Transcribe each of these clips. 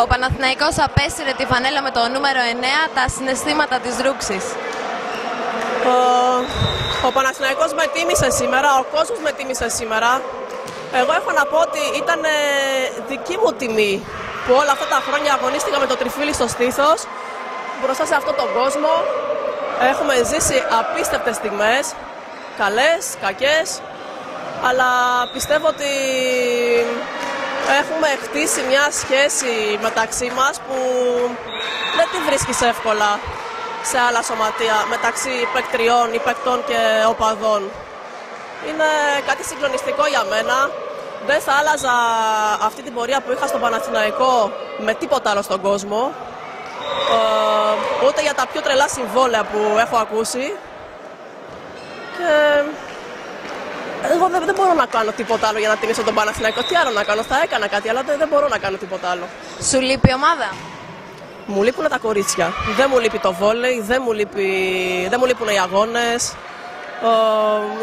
Ο Παναθηναϊκός απέσυρε τη φανέλα με το νούμερο 9, τα συναισθήματα της ρούξης. Ο Παναθηναϊκός με τίμησε σήμερα, ο κόσμος με τίμησε σήμερα. Εγώ έχω να πω ότι ήταν δική μου τιμή που όλα αυτά τα χρόνια αγωνίστηκα με το τριφύλι στο στήθος μπροστά σε αυτόν τον κόσμο. Έχουμε ζήσει απίστευτες στιγμές, καλές, κακές, αλλά πιστεύω ότι έχουμε χτίσει μια σχέση μεταξύ μας που δεν τη βρίσκεις εύκολα σε άλλα σωματεία, μεταξύ παικτριών, παικτών και οπαδών. Είναι κάτι συγκλονιστικό για μένα. Δεν θα άλλαζα αυτή την πορεία που είχα στον Παναθηναϊκό με τίποτα άλλο στον κόσμο. Ούτε για τα πιο τρελά συμβόλαια που έχω ακούσει. Και εγώ δεν μπορώ να κάνω τίποτα άλλο για να τιμήσω τον Παναθηναϊκό. Τι άλλο να κάνω, θα έκανα κάτι, αλλά δεν μπορώ να κάνω τίποτα άλλο. Σου λείπει η ομάδα? Μου λείπουν τα κορίτσια. Δεν μου λείπει το βόλεϊ, δεν μου λείπουν οι αγώνες.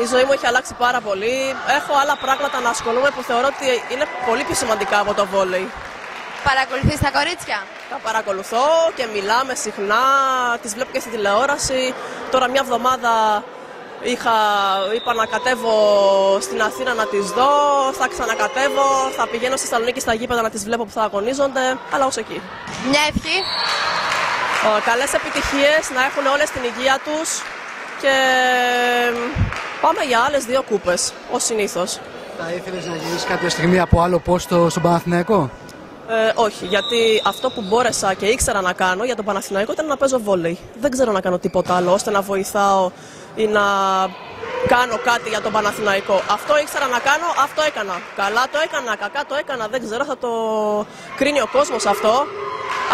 Η ζωή μου έχει αλλάξει πάρα πολύ. Έχω άλλα πράγματα να ασχολούμαι που θεωρώ ότι είναι πολύ πιο σημαντικά από το βόλεϊ. Παρακολουθείς τα κορίτσια? Τα παρακολουθώ και μιλάμε συχνά, τις βλέπω και στη τηλεόραση. Τώρα μια εβδομάδα είπα να κατέβω στην Αθήνα να τις δω, θα ξανακατέβω, θα πηγαίνω στη Θεσσαλονίκη στα γήπεδα να τις βλέπω που θα αγωνίζονται, αλλά ως εκεί. Μια ευχή. Καλές επιτυχίες, να έχουν όλες την υγεία τους και πάμε για άλλες 2 κούπες, ως συνήθως. Θα ήθελες να γίνεις κάποια στιγμή από άλλο πόστο στον Παναθηναϊκό? Όχι, γιατί αυτό που μπόρεσα και ήξερα να κάνω για τον Παναθηναϊκό ήταν να παίζω βόλεϊ. Δεν ξέρω να κάνω τίποτα άλλο ώστε να βοηθάω ή να κάνω κάτι για τον Παναθηναϊκό. Αυτό ήξερα να κάνω, αυτό έκανα. Καλά το έκανα, κακά το έκανα, δεν ξέρω, θα το κρίνει ο κόσμος αυτό.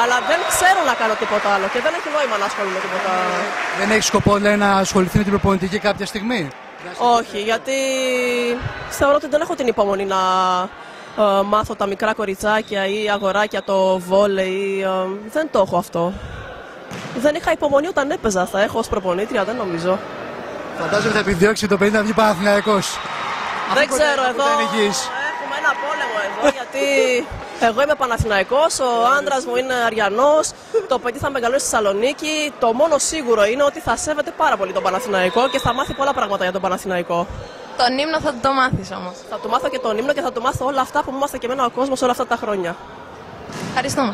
Αλλά δεν ξέρω να κάνω τίποτα άλλο και δεν έχει νόημα να ασχολούμαι με τίποτα. Δεν έχει σκοπό, λέει, να ασχοληθεί με την προπονητική κάποια στιγμή? Όχι, γιατί θεωρώ ότι δεν έχω την υπομονή να μάθω τα μικρά κοριτσάκια ή αγοράκια το βόλεϊ. Δεν το έχω αυτό. Δεν είχα υπομονή όταν έπαιζα. Θα έχω ως προπονήτρια, δεν νομίζω. Φαντάζομαι θα επιδιώξει το 50 να βγει Παναθηναϊκός. Δεν ξέρω, εδώ έχουμε ένα πόλεμο εδώ, γιατί εγώ είμαι Παναθηναϊκός, ο άντρας μου είναι Αριανός, το παιδί θα μεγαλώσει στη Θεσσαλονίκη. Το μόνο σίγουρο είναι ότι θα σέβεται πάρα πολύ τον Παναθηναϊκό και θα μάθει πολλά πράγματα για τον Παναθηναϊκό. Τον ύμνο θα το μάθεις όμως? Θα του μάθω και τον ύμνο και θα του μάθω όλα αυτά που μου μάθα και εμένα ο κόσμος όλα αυτά τα χρόνια. Ευχαριστούμε.